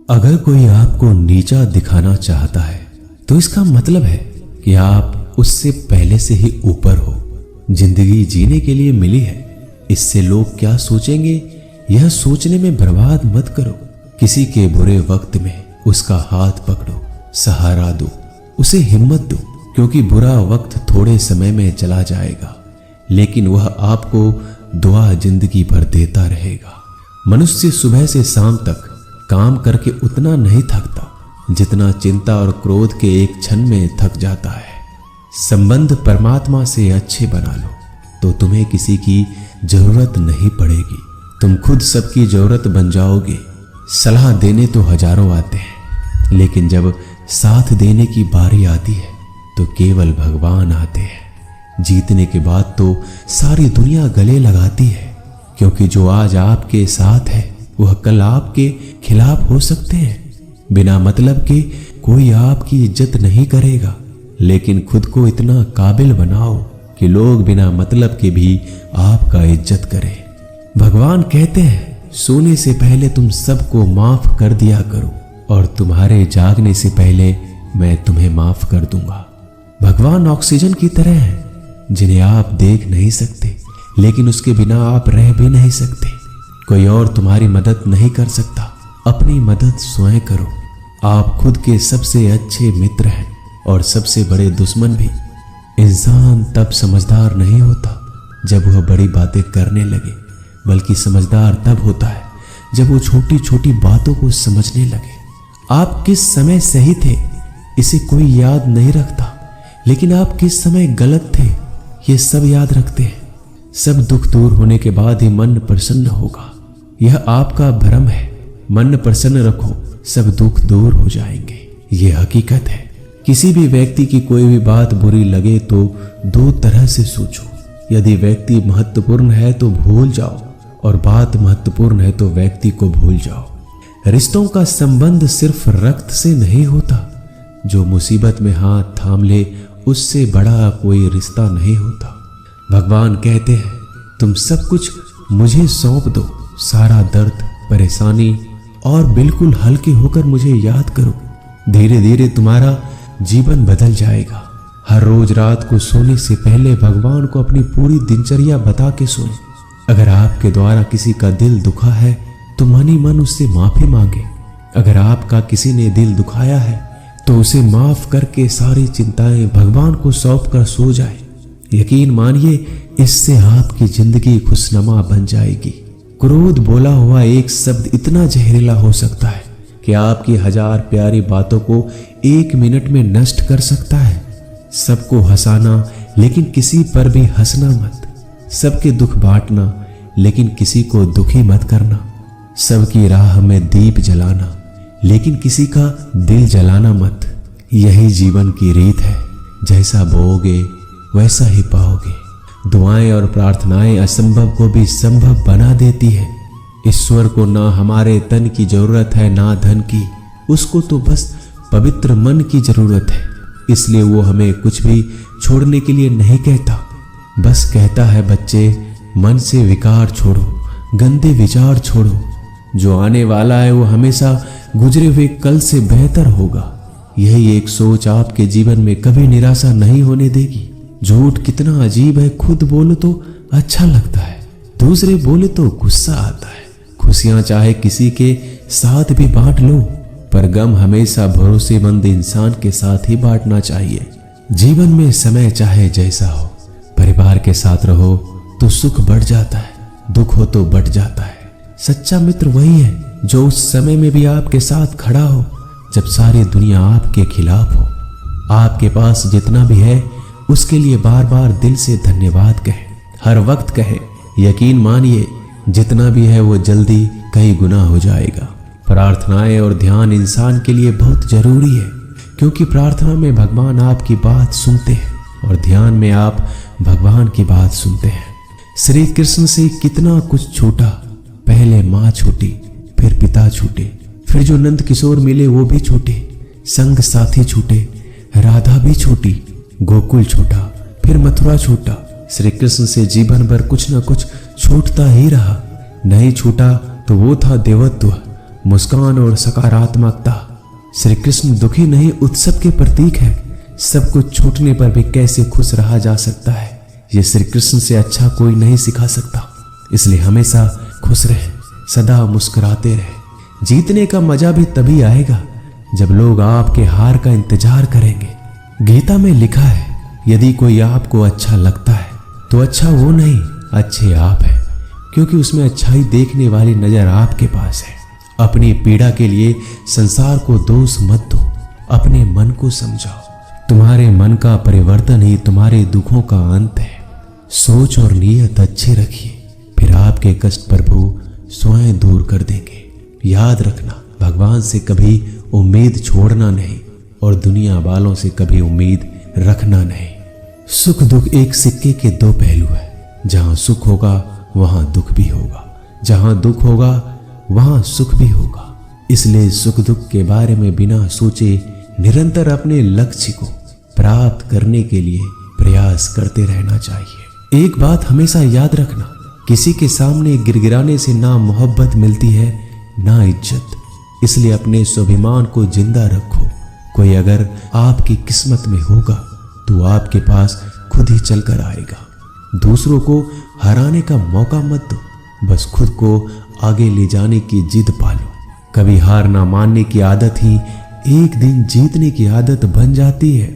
अगर कोई आपको नीचा दिखाना चाहता है तो इसका मतलब है कि आप उससे पहले से ही ऊपर हो। जिंदगी जीने के लिए मिली है, इससे लोग क्या सोचेंगे यह सोचने में बर्बाद मत करो। किसी के बुरे वक्त में उसका हाथ पकड़ो, सहारा दो, उसे हिम्मत दो, क्योंकि बुरा वक्त थोड़े समय में चला जाएगा लेकिन वह आपको दुआ जिंदगी भर देता रहेगा। मनुष्य सुबह से शाम तक काम करके उतना नहीं थकता जितना चिंता और क्रोध के एक क्षण में थक जाता है। संबंध परमात्मा से अच्छे बना लो तो तुम्हें किसी की जरूरत नहीं पड़ेगी, तुम खुद सबकी जरूरत बन जाओगे। सलाह देने तो हजारों आते हैं लेकिन जब साथ देने की बारी आती है तो केवल भगवान आते हैं। जीतने के बाद तो सारी दुनिया गले लगाती है, क्योंकि जो आज आपके साथ है वह कल आपके खिलाफ हो सकते हैं। बिना मतलब के कोई आपकी इज्जत नहीं करेगा, लेकिन खुद को इतना काबिल बनाओ कि लोग बिना मतलब के भी आपका इज्जत करें। भगवान कहते हैं सोने से पहले तुम सबको माफ कर दिया करो और तुम्हारे जागने से पहले मैं तुम्हें माफ कर दूंगा। भगवान ऑक्सीजन की तरह है जिन्हें आप देख नहीं सकते, लेकिन उसके बिना आप रह भी नहीं सकते। कोई और तुम्हारी मदद नहीं कर सकता, अपनी मदद स्वयं करो। आप खुद के सबसे अच्छे मित्र हैं और सबसे बड़े दुश्मन भी। इंसान तब समझदार नहीं होता जब वह बड़ी बातें करने लगे, बल्कि समझदार तब होता है जब वो छोटी छोटी बातों को समझने लगे। आप किस समय सही थे इसे कोई याद नहीं रखता, लेकिन आप किस समय गलत थे ये सब याद रखते हैं। सब दुख दूर होने के बाद ही मन प्रसन्न होगा, यह आपका भ्रम है। मन प्रसन्न रखो, सब दुख दूर हो जाएंगे, ये हकीकत है। किसी भी व्यक्ति की कोई भी बात बुरी लगे तो दो तरह से सोचो। यदि व्यक्ति महत्वपूर्ण है तो भूल जाओ और बात महत्वपूर्ण है तो व्यक्ति को भूल जाओ। रिश्तों का संबंध सिर्फ रक्त से नहीं होता, जो मुसीबत में हाथ थाम ले उससे बड़ा कोई रिश्ता नहीं होता। भगवान कहते हैं तुम सब कुछ मुझे सौंप दो, सारा दर्द परेशानी, और बिल्कुल हल्के होकर मुझे याद करो। धीरे धीरे तुम्हारा जीवन बदल जाएगा। हर रोज रात को सोने से पहले भगवान को अपनी पूरी दिनचर्या बता के सोएं। अगर आपके द्वारा किसी का दिल दुखा है तो मन ही मन उससे माफी मांगे। अगर आपका किसी ने दिल दुखाया है तो उसे माफ करके सारी चिंताएं भगवान को सौंप कर सो जाए। यकीन मानिए इससे आपकी जिंदगी खुशनुमा बन जाएगी। क्रोध बोला हुआ एक शब्द इतना जहरीला हो सकता है कि आपकी हजार प्यारी बातों को एक मिनट में नष्ट कर सकता है। सबको हंसाना लेकिन किसी पर भी हंसना मत। सबके दुख बांटना लेकिन किसी को दुखी मत करना। सबकी राह में दीप जलाना लेकिन किसी का दिल जलाना मत। यही जीवन की रीत है, जैसा बोओगे वैसा ही पाओगे। दुआएं और प्रार्थनाएं असंभव को भी संभव बना देती है। ईश्वर को ना हमारे तन की जरूरत है ना धन की, उसको तो बस पवित्र मन की जरूरत है। इसलिए वो हमें कुछ भी छोड़ने के लिए नहीं कहता, बस कहता है बच्चे मन से विकार छोड़ो, गंदे विचार छोड़ो। जो आने वाला है वो हमेशा गुजरे हुए कल से बेहतर होगा। यही एक सोच आपके जीवन में कभी निराशा नहीं होने देगी। झूठ कितना अजीब है, खुद बोलो तो अच्छा लगता है, दूसरे बोले तो गुस्सा आता है। खुशियां चाहे किसी के साथ भी बांट लो, पर गम हमेशा भरोसेमंद इंसान के साथ ही बांटना चाहिए। जीवन में समय चाहे जैसा हो, परिवार के साथ रहो तो सुख बढ़ जाता है, दुख हो तो बढ़ जाता है। सच्चा मित्र वही है जो उस समय में भी आपके साथ खड़ा हो जब सारी दुनिया आपके खिलाफ हो। आपके पास जितना भी है उसके लिए बार बार दिल से धन्यवाद कहे, हर वक्त कहे। यकीन मानिए जितना भी है वो जल्दी कई गुना हो जाएगा। प्रार्थनाएं और ध्यान इंसान के लिए बहुत जरूरी है, क्योंकि प्रार्थना में भगवान आपकी बात सुनते हैं और ध्यान में आप भगवान की बात सुनते हैं। श्री कृष्ण से कितना कुछ छूटा, पहले माँ छूटी, फिर पिता छूटे, फिर जो नंद किशोर मिले वो भी छूटे, संग साथी छूटे, राधा भी छूटी, गोकुल छूटा, फिर मथुरा छूटा। श्री कृष्ण से जीवन भर कुछ न कुछ छूटता ही रहा। नहीं छूटा तो वो था देवत्व, मुस्कान और सकारात्मकता। श्री कृष्ण दुखी नहीं, उत्सव के प्रतीक है। सब कुछ छूटने पर भी कैसे खुश रहा जा सकता है, ये श्री कृष्ण से अच्छा कोई नहीं सिखा सकता। इसलिए हमेशा खुश रहे, सदा मुस्कुराते रहे। जीतने का मजा भी तभी आएगा जब लोग आपके हार का इंतजार करेंगे। गीता में लिखा है, यदि कोई आपको अच्छा लगता है तो अच्छा वो नहीं, अच्छे आप हैं, क्योंकि उसमें अच्छाई देखने वाली नजर आपके पास है। अपनी पीड़ा के लिए संसार को दोष मत दो, अपने मन को समझाओ। तुम्हारे मन का परिवर्तन ही तुम्हारे दुखों का अंत है। सोच और नीयत अच्छी रखिए, फिर आपके कष्ट प्रभु स्वयं दूर कर देंगे। याद रखना, भगवान से कभी उम्मीद छोड़ना नहीं और दुनिया वालों से कभी उम्मीद रखना नहीं। सुख दुख एक सिक्के के दो पहलू है। जहां सुख होगा वहां दुख भी होगा, जहां दुख होगा वहां सुख भी होगा। इसलिए सुख दुख के बारे में बिना सोचे निरंतर अपने लक्ष्य को प्राप्त करने के लिए प्रयास करते रहना चाहिए। एक बात हमेशा याद रखना, किसी के सामने गिड़गिड़ाने से ना मोहब्बत मिलती है ना इज्जत। इसलिए अपने स्वाभिमान को जिंदा रखो। कोई अगर आपकी किस्मत में होगा तो आपके पास खुद ही चलकर आएगा। दूसरों को हराने का मौका मत दो, बस खुद को आगे ले जाने की जिद पालो। कभी हार ना मानने की आदत ही एक दिन जीतने की आदत बन जाती है।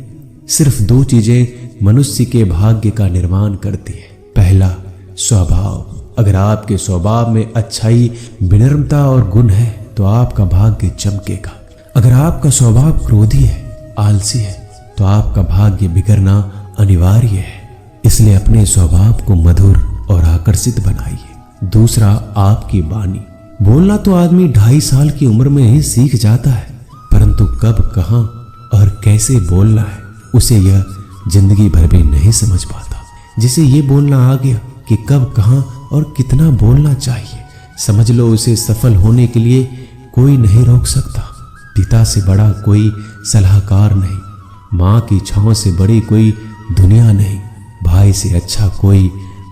सिर्फ दो चीजें मनुष्य के भाग्य का निर्माण करती है। पहला, स्वभाव। अगर आपके स्वभाव में अच्छाई, विनम्रता और गुण है तो आपका भाग्य चमकेगा। अगर आपका स्वभाव क्रोधी है, आलसी है, तो आपका भाग्य बिगड़ना अनिवार्य है। इसलिए अपने स्वभाव को मधुर और आकर्षित बनाइए। दूसरा, आपकी वाणी। बोलना तो आदमी 2.5 साल की उम्र में ही सीख जाता है, परंतु कब, कहां और कैसे बोलना है उसे यह जिंदगी भर भी नहीं समझ पाता। जिसे ये बोलना आ गया कि कब, कहां और कितना बोलना चाहिए, समझ लो उसे सफल होने के लिए कोई नहीं रोक सकता। पिता से बड़ा कोई सलाहकार नहीं, माँ की छांव से बड़ी कोई दुनिया नहीं, भाई से अच्छा कोई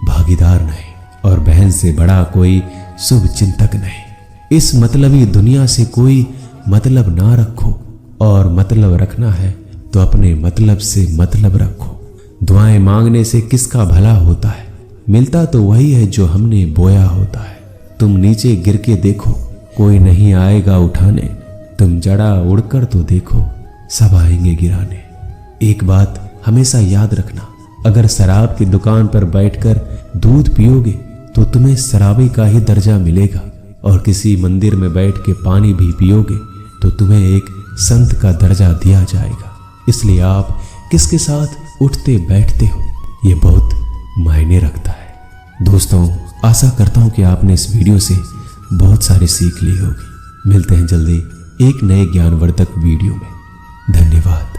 भागीदार नहीं और बहन से बड़ा कोई शुभ चिंतक नहीं। इस मतलबी दुनिया से कोई मतलब ना रखो, और मतलब रखना है तो अपने मतलब से मतलब रखो। दुआएं मांगने से किसका भला होता है, मिलता तो वही है जो हमने बोया होता है। तुम नीचे गिर के देखो, कोई नहीं आएगा उठाने। तुम जड़ा उड़कर तो देखो, सब आएंगे गिराने। एक बात हमेशा याद रखना, अगर शराब की दुकान पर बैठकर दूध पियोगे तो तुम्हें शराबी का ही दर्जा मिलेगा, और किसी मंदिर में बैठ के पानी भी पियोगे तो तुम्हें एक संत का दर्जा दिया जाएगा। इसलिए आप किसके साथ उठते बैठते हो ये बहुत मायने रखता है। दोस्तों, आशा करता हूं कि आपने इस वीडियो से बहुत सारी सीख ली होगी। मिलते हैं जल्दी एक नए ज्ञानवर्धक वीडियो में। धन्यवाद।